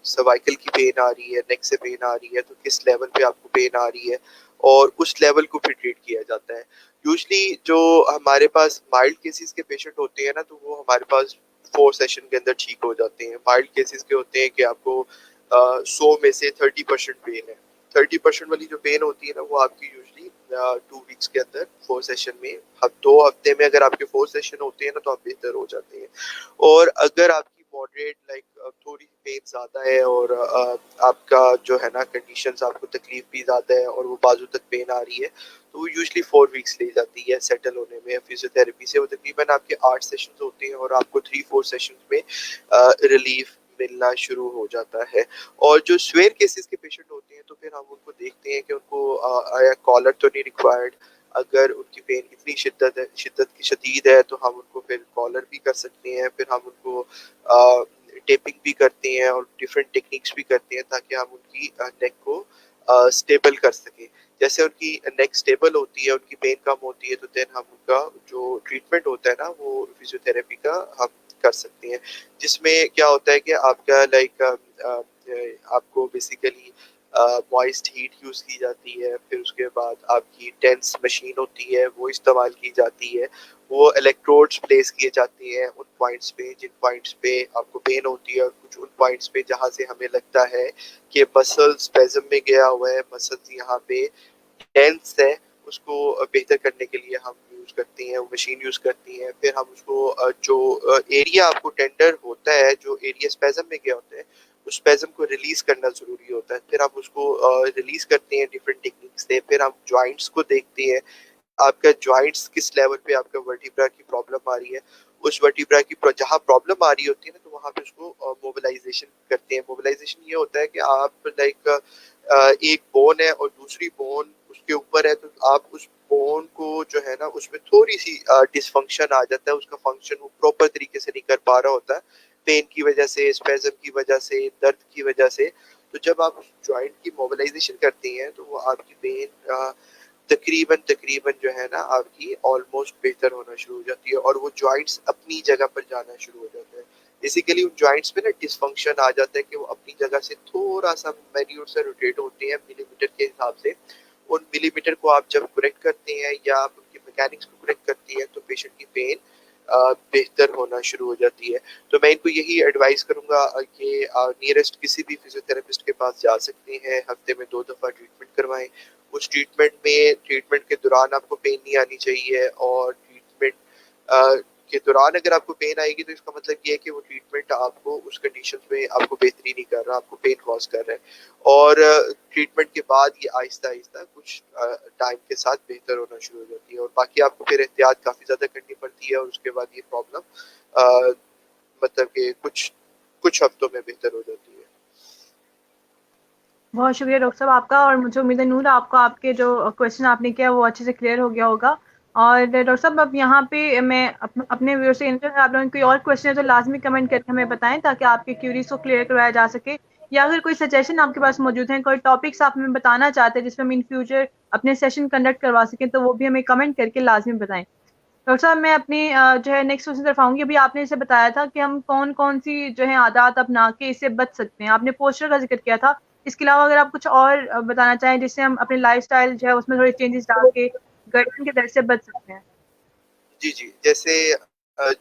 S2: सर्वाइकल की पेन आ रही है, नेक से पेन आ रही है, तो किस लेवल पे आपको पेन आ रही है, और उस लेवल को फिर ट्रीट किया जाता है। यूजुअली जो हमारे पास माइल्ड केसेस के पेशेंट होते हैं ना, तो वो हमारे पास 4 सेशन के अंदर ठीक हो जाते हैं। माइल्ड केसेस के होते हैं कि आपको 100 में से 30% पेन है। 30% वाली जो पेन होती है ना, वो आपकी यूजुअली 2 वीक्स के अंदर 4 सेशन में, 2 हफ्ते में अगर आपके 4 सेशन होते हैं ना, तो आप बेहतर हो जाते हैं। और अगर आपकी मॉडरेट थोड़ी पेन ज़्यादा है और आपका जो है ना कंडीशंस, आपको तकलीफ भी ज़्यादा है और वो बाजू तक पेन आ रही है, तो वो यूजुअली 4 वीक्स ले जाती है सेटल होने में। फिजियोथेरेपी से वो तकरीबन आपके 8 सेशंस होते हैं और आपको 3-4 सेशंस में रिलीफ मिलना शुरू हो जाता है। और जो स्वेयर केसेस के पेशेंट होते हैं, तो फिर हम उनको देखते हैं कि उनको आया कॉलर तो नहीं रिक्वायर्ड। अगर उनकी पेन इतनी शिद्दत की शदीद है, तो हम उनको फिर कॉलर भी कर सकते हैं। फिर हम उनको टेपिंग भी करते हैं और डिफरेंट टेक्निक्स भी करते हैं, ताकि हम उनकी नेक को स्टेबल कर सकें। जैसे उनकी नेक स्टेबल होती है, उनकी पेन कम होती है, तो देन हम उनका जो ट्रीटमेंट होता है ना, वो फिजियोथेरेपी का हम कर सकते हैं। जिसमें क्या होता है कि आपका आपको बेसिकली मॉइस्ट हीट यूज़ की जाती है, फिर उसके बाद आपकी टेंस मशीन होती है, वो इस्तेमाल की जाती है। वो इलेक्ट्रोड्स प्लेस किए जाते हैं उन पॉइंट्स पे जिन पॉइंट्स पे आपको पेन होती है, और कुछ उन पॉइंट्स पे जहाँ से हमें लगता है कि मसल स्पेज़म में गया हुआ है, मसल्स यहाँ पे टेंस है, उसको बेहतर करने के लिए हम यूज़ करते हैं, वो मशीन यूज़ करती हैं। फिर हम उसको जो एरिया आपको टेंडर होता है, जो एरिया स्पेज़म में गया होता है, उस स्पेज़म को रिलीज़ करना ज़रूरी होता है। फिर हम उसको रिलीज़ करते हैं डिफरेंट टेक्निक से। फिर हम जॉइंट्स को देखते हैं, आपका जॉइंट्स किस लेवल पे आपका वर्टिब्रा की प्रॉब्लम आ रही है। उस वर्टिब्रा की जहाँ प्रॉब्लम आ रही होती है ना, तो वहाँ पे उसको मोबिलाइजेशन करते हैं। मोबिलाइजेशन ये होता है कि आप एक बोन है और दूसरी बोन उसके ऊपर है, तो आप उस बोन को जो है ना, उसमें थोड़ी सी डिसफंक्शन आ जाता है, उसका फंक्शन वो प्रॉपर तरीके से नहीं कर पा रहा होता है, पेन की वजह से, स्पेज़म की वजह से, दर्द की वजह से। तो जब आप उस जॉइंट की मोबिलाइजेशन करती हैं, तो वो आपकी पेन तकरीबन तकरीबन जो है ना, आपकी ऑलमोस्ट बेहतर होना शुरू हो जाती है और वो जॉइंट्स अपनी जगह पर जाना शुरू हो जाते हैं। बेसिकली उन जॉइंट्स में ना डिसफंक्शन आ जाता है कि वो अपनी जगह से थोड़ा सा मैन्यूर से रोटेट होते हैं मिलीमीटर के हिसाब से। उन मिलीमीटर को आप जब करेक्ट करते हैं या आप उनकी मैकेनिक्स को करेक्ट करती हैं, तो पेशेंट की पेन बेहतर होना शुरू हो जाती है। तो मैं इनको यही एडवाइस करूंगा कि नियरेस्ट किसी भी फिजियोथेरेपिस्ट के पास जा सकते हैं, हफ्ते में 2 दफ़ा ट्रीटमेंट करवाएं। उस ट्रीटमेंट के दौरान आपको पेन नहीं आनी चाहिए, और ट्रीटमेंट के दौरान अगर आपको पेन आएगी, तो इसका मतलब ये है कि वो ट्रीटमेंट आपको उस कंडीशन में आपको बेहतरी नहीं कर रहा, आपको पेन कॉज कर रहा है। और ट्रीटमेंट के बाद ये आहिस्ता आहिस्ता कुछ टाइम के साथ बेहतर होना शुरू हो जाती है, और बाकी आपको फिर एहतियात काफ़ी ज़्यादा करनी पड़ती है, और उसके बाद ये प्रॉब्लम मतलब कि कुछ कुछ हफ्तों में बेहतर हो जाती है।
S1: बहुत शुक्रिया डॉक्टर साहब आपका, और मुझे उम्मीद है नूर आपको आपके जो क्वेश्चन आपने किया वो अच्छे से क्लियर हो गया होगा। और डॉक्टर साहब अब यहाँ पे मैं अपने व्यूअर से आप लोगों को कोई और क्वेश्चन है तो लाजमी कमेंट करके हमें बताएं ताकि आपके क्यूरीज को क्लियर करवाया जा सके, या अगर कोई सजेशन आपके पास मौजूद है, कोई टॉपिक्स आप हमें बताना चाहते हैं जिसमें हम इन फ्यूचर अपने सेशन कंडक्ट करवा सकें, तो वो भी हमें कमेंट करके लाजमी बताएं। डॉक्टर साहब मैं अपनी जो है नेक्स्ट क्वेश्चन तरफ आऊंगी। अभी आपने इसे बताया था कि हम कौन कौन सी जो है आदत अपना के इससे बच सकते हैं, आपने पोस्चर का जिक्र किया था। इसके अलावा अगर आप कुछ और बताना चाहें जिससे हम अपने लाइफस्टाइल जो है उसमें थोड़े चेंजेस डाल के गर्दन के दर्द से बच सकते हैं।
S2: जी जी, जैसे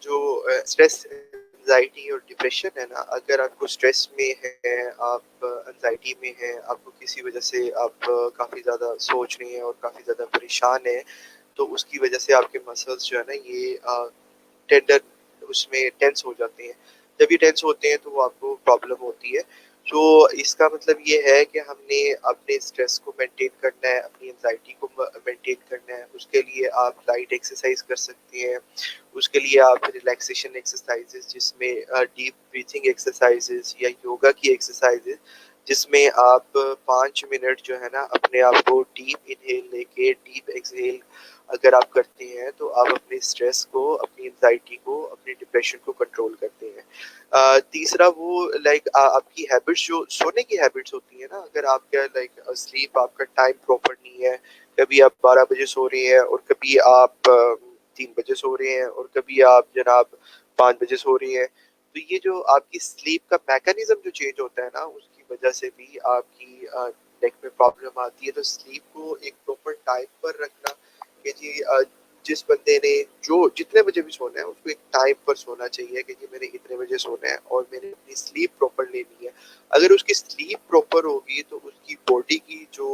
S2: जो स्ट्रेस, एंजाइटी और डिप्रेशन है ना, अगर आपको स्ट्रेस में है, आप एंजाइटी में है, आपको किसी वजह से आप काफ़ी ज़्यादा सोच रही हैं और काफ़ी ज़्यादा परेशान है, तो उसकी वजह से आपके मसल्स जो है ना ये टेंडर उसमें टेंस हो जाते हैं। जब ये टेंस होते हैं तो वो आपको प्रॉब्लम होती है। तो इसका मतलब ये है कि हमने अपने स्ट्रेस को मेंटेन करना है, अपनी एंजाइटी को मेंटेन करना है। उसके लिए आप लाइट एक्सरसाइज कर सकती हैं, उसके लिए आप रिलैक्सेशन एक्सरसाइजेज जिसमें डीप ब्रीथिंग एक्सरसाइजेज या योगा की एक्सरसाइजेज जिसमें आप 5 मिनट जो है ना अपने आप को डीप इनहेल लेके डीप एक्सहेल अगर आप करते हैं तो आप अपने स्ट्रेस को, अपनी एंजाइटी को, अपने डिप्रेशन को कंट्रोल करते हैं। तीसरा वो लाइक आपकी हैबिट्स, जो सोने की हैबिट्स होती है ना, अगर आपका लाइक स्लीप आपका टाइम प्रॉपर नहीं है, कभी आप 12 बजे सो रहे हैं और कभी आप 3 बजे सो रहे हैं और कभी आप जनाब 5 बजे सो रही हैं, तो ये जो आपकी स्लीप का मैकेनिज्म जो चेंज होता है ना, उसकी वजह से भी आपकी नेक में प्रॉब्लम आती है। तो स्लीप को एक प्रॉपर टाइम पर रखना कि जी जिस बंदे ने जो जितने बजे भी सोना है उसको एक टाइम पर सोना चाहिए कि जी मैंने इतने बजे सोना है और मैंने अपनी स्लीप प्रॉपर लेनी है। अगर उसकी स्लीप प्रॉपर होगी तो उसकी बॉडी की जो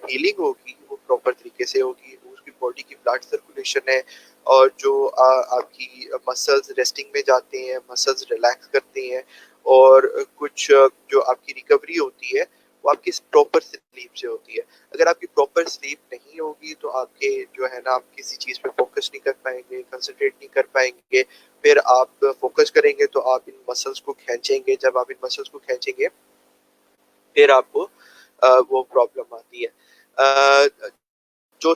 S2: हीलिंग होगी वो प्रॉपर तरीके से होगी, उसकी बॉडी की ब्लड सर्कुलेशन है और जो आपकी मसल्स रेस्टिंग में जाते हैं, मसल्स रिलैक्स करते हैं और कुछ जो आपकी रिकवरी होती है वो आपकी प्रॉपर स्लीप से होती है। अगर आपकी प्रॉपर स्लीप नहीं होगी तो आपके जो है ना आप किसी चीज़ पे फोकस नहीं कर पाएंगे, कंसंट्रेट नहीं कर पाएंगे। फिर आप फोकस करेंगे तो आप इन मसल्स को खींचेंगे, जब आप इन मसल्स को खींचेंगे फिर आपको वो प्रॉब्लम आती है। जो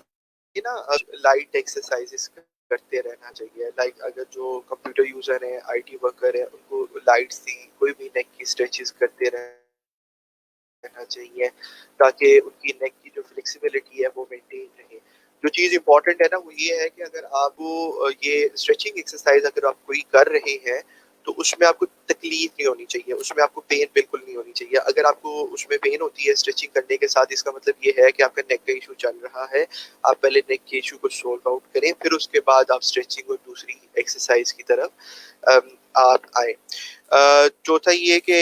S2: ना लाइट एक्सरसाइजेस करते रहना चाहिए। लाइक अगर जो कंप्यूटर यूजर है, आईटी वर्कर है, उनको लाइट सी कोई भी नेक की स्ट्रेचेस करते रहना चाहिए ताकि उनकी नेक की जो फ्लेक्सिबिलिटी है वो मेंटेन रहे। जो चीज़ इम्पोर्टेंट है ना वो ये है कि अगर आप वो ये स्ट्रेचिंग एक्सरसाइज अगर आप कोई कर रहे हैं तो उसमें आपको तकलीफ नहीं होनी चाहिए, उसमें आपको पेन बिल्कुल नहीं होनी चाहिए। अगर आपको उसमें पेन होती है स्ट्रेचिंग करने के साथ, इसका मतलब ये है कि आपका नेक का इशू चल रहा है। आप पहले नेक के इशू को सॉल्व आउट करें, फिर उसके बाद आप स्ट्रेचिंग और दूसरी एक्सरसाइज की तरफ आप आए। चौथा ये कि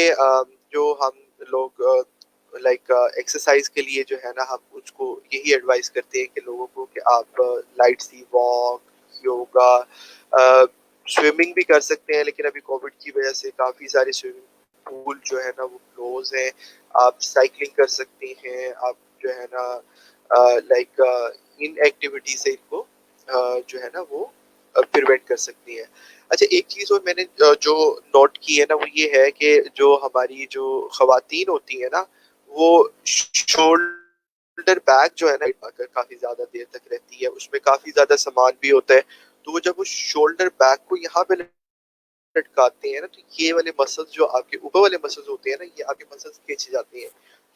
S2: जो हम लोग लाइक एक्सरसाइज के लिए जो है ना हम उसको यही एडवाइस करते हैं कि लोगों को कि आप लाइट सी वॉक, योगा, स्विमिंग भी कर सकते हैं, लेकिन अभी कोविड की वजह से काफ़ी सारे स्विमिंग पूल जो है ना वो क्लोज हैं। आप साइकिलिंग कर सकते हैं, आप जो है ना लाइक इन एक्टिविटी से इनको जो है ना वो प्रिवेंट कर सकती हैं। अच्छा, एक चीज़ और मैंने जो नोट की है ना वो ये है कि जो हमारी जो ख़वातीन होती है ना वो शोल्डर बैग जो है ना अगर काफ़ी ज़्यादा देर तक रहती है उसमें काफ़ी ज़्यादा सामान भी होता है, तो वो जब वो शोल्डर बैग को यहाँ पे लटकाते हैं ना तो ये वाले मसल्स जो आपके ऊपर वाले मसल्स होते हैं ना ये आपके मसल्स खींचे जाते हैं।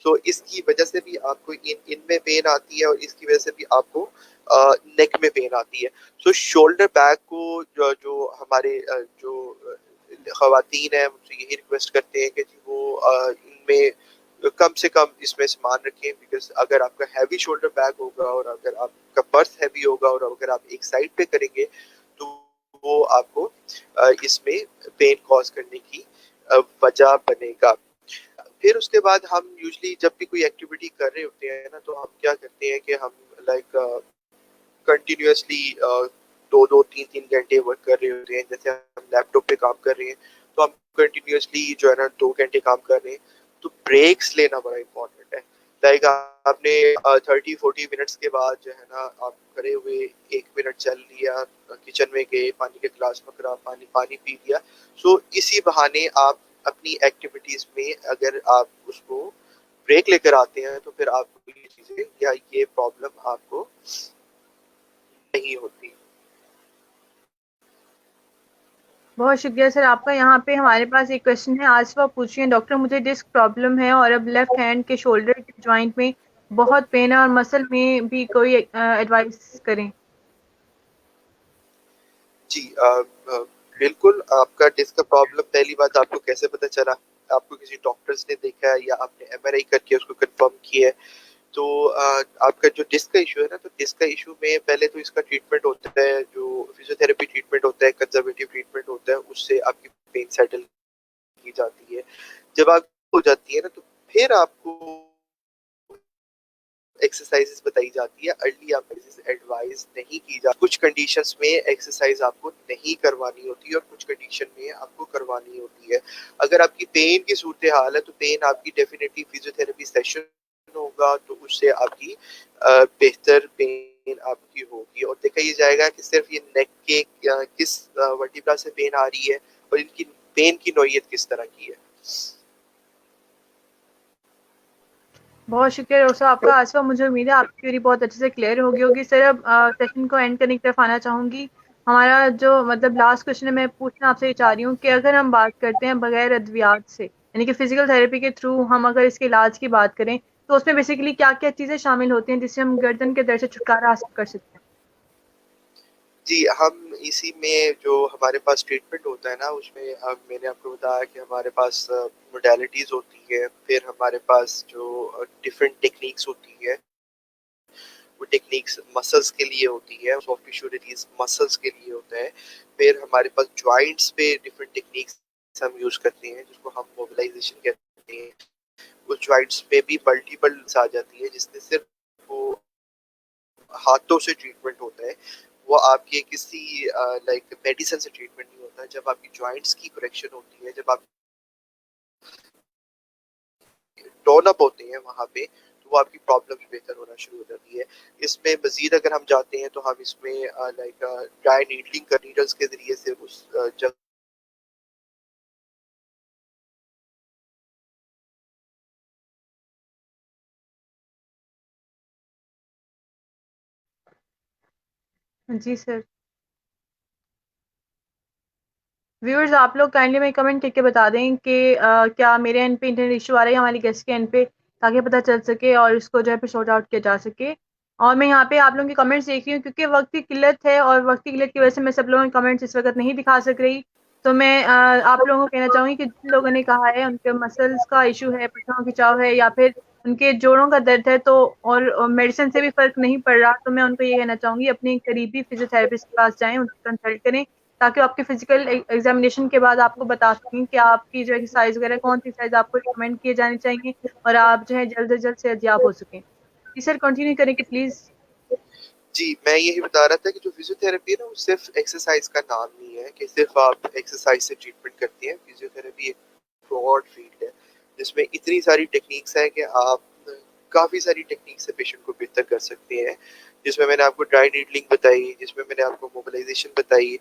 S2: तो इसकी वजह से भी आपको इनमें पेन आती है और इसकी वजह से भी आपको नेक में पेन आती है। सो शोल्डर बैग को जो हमारे जो खवातीन है उनसे यही रिक्वेस्ट करते हैं कि जी वो इनमें कम से कम इसमें सामान रखें, बिकॉज अगर आपका हैवी शोल्डर बैग होगा और अगर आपका पर्स हैवी होगा और अगर आप एक साइड पे करेंगे तो वो आपको इसमें पेन कॉज करने की वजह बनेगा। फिर उसके बाद हम यूजली जब भी कोई एक्टिविटी कर रहे होते हैं ना तो हम क्या करते हैं कि हम लाइक कंटिन्यूअसली 2-2 3-3 घंटे वर्क कर रहे होते हैं। जैसे हम लैपटॉप पे काम कर रहे हैं तो हम कंटिन्यूअसली जो है ना 2 घंटे काम कर रहे हैं, तो ब्रेक्स लेना बड़ा इंपॉर्टेंट है। लाइक आपने 30-40 मिनट्स के बाद जो है ना आप खड़े हुए 1 मिनट चल लिया, किचन में गए, पानी के गिलास पकड़ा, पानी पानी पी लिया। सो इसी बहाने आप अपनी एक्टिविटीज में अगर आप उसको ब्रेक लेकर आते हैं तो फिर आपको ये चीजें या ये प्रॉब्लम आपको नहीं होती।
S1: बहुत शुक्रिया सर आपका। यहाँ पे हमारे पास एक क्वेश्चन है, आज सुबह पूछ रही हैं, डॉक्टर मुझे डिस्क प्रॉब्लम है और अब लेफ्ट हैंड के शोल्डर के जॉइंट में बहुत पेन है और मसल में भी, कोई एडवाइस करें।
S2: जी बिल्कुल, आपका डिस्क का प्रॉब्लम पहली बात आपको कैसे पता चला? आपको किसी डॉक्टर्स ने देखा है या आपने एमआरआई करके उसको कंफर्म किया है? तो आपका जो डिस्क का इशू है ना, तो डिस्क का इशू में पहले तो इसका ट्रीटमेंट होता है, जो फिजियोथेरेपी ट्रीटमेंट होता है, कंजर्वेटिव ट्रीटमेंट होता है, उससे आपकी पेन सेटल की जाती है। जब आप हो जाती है ना, तो फिर आपको एक्सरसाइजेस बताई जाती है। अर्ली आप एडवाइस नहीं की जाती। कुछ कंडीशंस में एक्सरसाइज आपको नहीं करवानी होती है और कुछ कंडीशन में आपको करवानी होती है। अगर आपकी पेन की सूरत हाल है तो पेन आपकी डेफिनेटली फिजियोथेरेपी सेशन होगा, तो उससे आपकी बेहतर पेन आपकी होगी। और देखा ये जाएगा कि सिर्फ ये नेक के किस वर्टिब्रा से पेन आ रही है और इनकी पेन की नौयत किस तरह की है।
S1: बहुत शुक्रिया डॉक्टर साहब आपका। आज का मुझे उम्मीद है आपकी क्वेरी बहुत अच्छे से क्लियर हो गई होगी। सर अब सेशन को एंड करने की तरफ आना चाहूंगी। हमारा जो मतलब लास्ट क्वेश्चन है, मैं पूछना आपसे ये चाह रही हूँ कि अगर हम बात करते हैं बगैर अद्वियात से, यानी कि फिजिकल थेरेपी के थ्रू हम अगर इसके इलाज की बात करें, तो उसमें बेसिकली क्या क्या चीजें शामिल होती हैं जिससे हम गर्दन के दर्द से छुटकारा हासिल कर सकते हैं।
S2: जी, हम इसी में जो हमारे पास ट्रीटमेंट होता है ना, उसमें मैंने आपको बताया कि हमारे पास मोडालिटीज़ होती है, फिर हमारे पास जो डिफरेंट टेक्निक्स होती है, वो टेक्निक्स मसल्स के लिए होती है, सॉफ्ट टिश्यू रिलीज मसल्स के लिए होता है। फिर हमारे पास जॉइंट्स पे डिफरेंट टेक्निक्स हम यूज़ करते हैं, जिसको हम मोबिलाइजेशन कहते हैं। उस जॉइंट्स पे भी मल्टीपल आ जाती है, जिसमें सिर्फ वो हाथों से ट्रीटमेंट होता है। वो आपके किसी लाइक मेडिसिन से ट्रीटमेंट नहीं होता। जब आपकी जॉइंट्स की करेक्शन होती है, जब आप टोन अप होते हैं वहाँ पे, तो वो आपकी प्रॉब्लम्स बेहतर होना शुरू हो जाती है। इसमें मजीद अगर हम जाते हैं तो हम इसमें लाइक ड्राई नीडलिंग का नीडल्स के जरिए से उस जगह
S1: जी सर। व्यूअर्स आप लोग काइंडली में कमेंट करके बता दें कि क्या मेरे एंड पे इंटरनेट इशू आ रहा है हमारी गेस्ट के एंड पे, ताकि पता चल सके और इसको जो है फिर सॉर्ट आउट किया जा सके। और मैं यहाँ पे आप लोगों के कमेंट्स देख रही हूँ, क्योंकि वक्त की किल्लत है और वक्त की किल्लत की वजह से मैं सब लोगों के कमेंट्स इस वक्त नहीं दिखा सक रही। तो मैं आप लोगों को कहना चाहूंगी कि जिन लोगों ने कहा है उनके मसल्स का इशू है, पट्टों खिंचाव है, या फिर उनके जोड़ों का दर्द है, तो और मेडिसिन से भी फर्क नहीं पड़ रहा, तो मैं उनको ये कहना चाहूंगी अपने करीबी फिजियोथेरेपिस्ट के पास जाएं, उनसे कंसल्ट करें, ताकि वो आपके फिजिकल एग्जामिनेशन के बाद आपको बता सकें कि आपकी जो एक्सरसाइज वगैरह कौन सी एक्सरसाइज आपको रिकमेंड किए जानी चाहिए और आप जो है जल्द से जल्द सेहतयाब हो सकें। जी सर कंटिन्यू करें कि प्लीज।
S2: जी, मैं यही बता रहा था कि जो फिजियोथेरेपी है ना, वो सिर्फ एक्सरसाइज का नाम नहीं है कि सिर्फ आप एक्सरसाइज से ट्रीटमेंट करती हैं। फिजियोथेरेपी एक ब्रॉड फील्ड है, जिसमें इतनी सारी टेक्निक्स हैं कि आप काफ़ी सारी टेक्निक से पेशेंट को बेहतर कर सकते हैं। जिसमें मैंने आपको ड्राई नीडलिंग बताई, जिसमें मैंने आपको मोबिलाइजेशन बताई,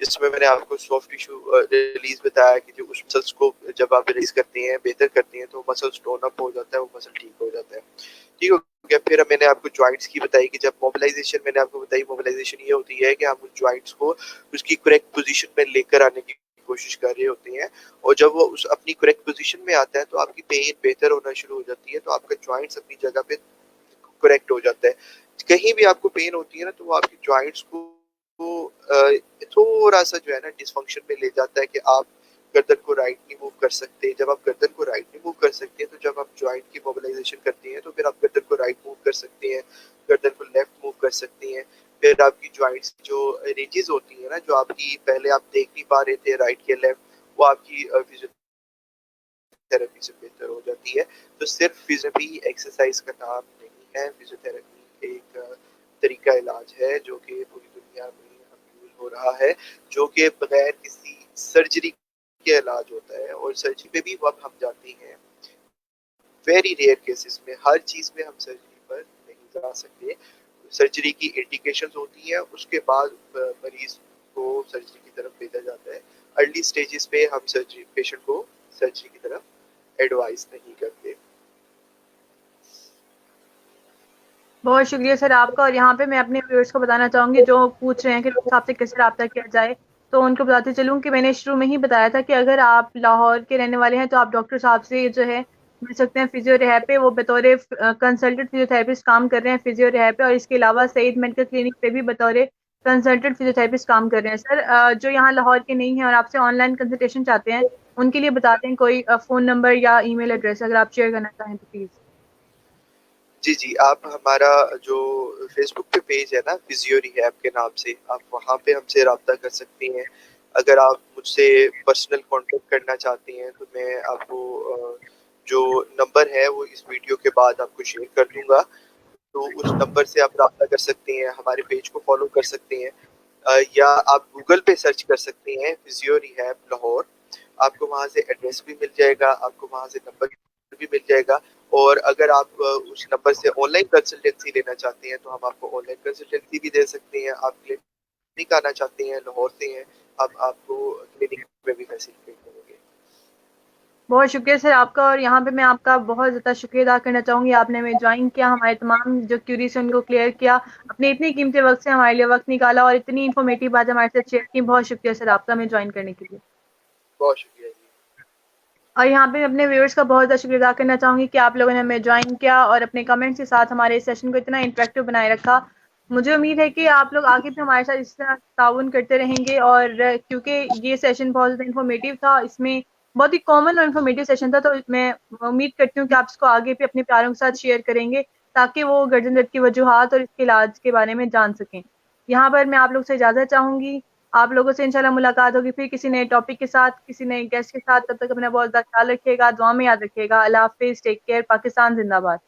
S2: जिसमें मैंने आपको सॉफ्ट टिश्यू रिलीज बताया कि जो उस मसल्स को जब आप रिलीज करते हैं, बेहतर करते हैं, तो मसल टोन अप हो जाता है, वो मसल ठीक हो जाता है। ठीक हो गया। फिर मैंने आपको जॉइंट्स की बताई कि जब मोबिलाइजेशन मैंने आपको बताई, मोबिलाइजेशन ये होती है कि हम उस जॉइंट्स को उसकी करेक्ट पोजीशन में लेकर आने की कोशिश कर रहे होते हैं, और जब वो उस अपनी करेक्ट पोजीशन में आता है तो आपकी पेन बेहतर होना शुरू हो जाती है, तो आपका जॉइंट्स अपनी जगह पे करेक्ट हो जाता है। कहीं भी आपको पेन होती है ना, तो वो आपकी जॉइंट्स को थोड़ा सा जो है ना डिसफंक्शन में ले जाता है कि आप गर्दन को राइट नहीं मूव कर सकते। जब आप गर्दन को राइट नहीं मूव कर सकते हैं, तो जब आप जॉइंट की मोबिलाइजेशन करते हैं, तो फिर आप गर्दन को राइट मूव कर सकते हैं, गर्दन को लेफ्ट मूव कर सकते हैं। फिर आपकी जॉइंट्स जो रेंजेस होती है ना, जो आपकी पहले आप देख नहीं पा रहे थे राइट या लेफ्ट, वो आपकी फिजियोथेरेपी से बेहतर हो जाती है। तो सिर्फ फिजियोथेरेपी एक्सरसाइज का नाम नहीं है। फिजियोथेरेपी एक तरीका इलाज है जो कि पूरी दुनिया में यूज हो रहा है, जो कि बगैर किसी सर्जरी के इलाज होता है। और सर्जरी पे भी अब हम जाते हैं वेरी रेयर केसेस में, हर चीज में हम सर्जरी पर नहीं जा सकते। सर्जरी की इंडिकेशंस होती हैं, उसके बाद मरीज को सर्जरी की तरफ भेजा जाता है। अर्ली स्टेजेस पे हम सर्जरी पेशेंट को सर्जरी की तरफ एडवाइस नहीं करते।
S1: बहुत शुक्रिया सर आपका। और यहाँ पे मैं अपने व्यूअर्स को बताना चाहूंगी जो पूछ रहे हैं कि डॉक्टर साहब से कैसे रब्ता किया जाए, तो उनको बताते चलूँ कि मैंने शुरू में ही बताया था कि अगर आप लाहौर के रहने वाले हैं तो आप डॉक्टर साहब से जो है मिल सकते हैं फिजियो रिहैब पे। वो बतौर कंसल्टेंट फिजियोथेरेपिस्ट काम कर रहे हैं फिजियो रिहैब पे, और इसके अलावा सईद मेडिकल क्लिनिक पे भी बतौर कंसल्टेंट फिजियोथेरेपिस्ट काम कर रहे हैं। सर जो यहाँ लाहौर के नहीं है और आपसे ऑनलाइन कंसल्टेशन चाहते हैं, उनके लिए बता दें कोई फ़ोन नंबर या ईमेल एड्रेस अगर आप शेयर करना चाहें तो प्लीज़।
S2: जी, जी, आप हमारा जो फ़ेसबुक पे पेज है ना फिज़ियो रिहैब के नाम से, आप वहाँ पे हमसे राब्ता कर सकती हैं। अगर आप मुझसे पर्सनल कॉन्टैक्ट करना चाहती हैं तो मैं आपको जो नंबर है वो इस वीडियो के बाद आपको शेयर कर दूँगा। तो उस नंबर से आप राब्ता कर सकती हैं, हमारे पेज को फ़ॉलो कर सकती हैं। या आप गूगल पे सर्च कर सकती हैं फिज़ियो रिहैब लाहौर, आपको वहाँ से एड्रेस भी मिल जाएगा, आपको वहाँ से नंबर भी मिल जाएगा। और अगर आप उस नंबर से ऑनलाइन कंसल्टेंसी लेना चाहती हैं तो हम आपको ऑनलाइन कंसल्टेंसी भी दे सकते हैं। आप क्लिनिक आना चाहती हैं, लाहौर से हैं, हम आपको क्लिनिक में भी फैसिलिटेट करेंगे।
S1: बहुत शुक्रिया सर आपका। और यहाँ पे मैं आपका बहुत ज़्यादा शुक्रिया अदा करना चाहूँगी, आपने हमें ज्वाइन किया, हमारे तमाम जो क्यूरीज हैं उनको क्लियर किया, अपने इतने कीमती वक्त से हमारे लिए वक्त निकाला और इतनी इन्फॉर्मेटिव बात हमारे साथ शेयर की। बहुत शुक्रिया सर आपका हमें ज्वाइन करने के लिए।
S2: बहुत शुक्रिया जी।
S1: और यहाँ पे मैं अपने व्यूअर्स का बहुत ज़्यादा शुक्रिया अदा करना चाहूँगी कि आप लोगों ने हमें ज्वाइन किया और अपने कमेंट्स के साथ हमारे इस सेशन को इतना इंटरेक्टिव बनाए रखा। मुझे उम्मीद है कि आप लोग आगे भी हमारे साथ इस तरह ताउन करते रहेंगे, और क्योंकि ये सेशन बहुत ज़्यादा इन्फॉर्मेटिव था, इसमें बहुत ही कॉमन और इन्फॉर्मेटिव सेशन था, तो मैं उम्मीद करती हूँ कि आप इसको आगे भी अपने प्यारों के साथ शेयर करेंगे ताकि वो गर्दन दर्द की वजूहात और इसके इलाज के बारे में जान सकें। यहाँ पर मैं आप लोग से इजाज़त चाहूँगी। आप लोगों से इंशाल्लाह मुलाकात होगी फिर किसी नए टॉपिक के साथ, किसी नए गेस्ट के साथ। तब तक अपना बहुत ज़्यादा ख्याल रखिएगा, दुआ में याद रखिएगा। अल्लाह हाफ़िज़, टेक केयर, पाकिस्तान ज़िंदाबाद।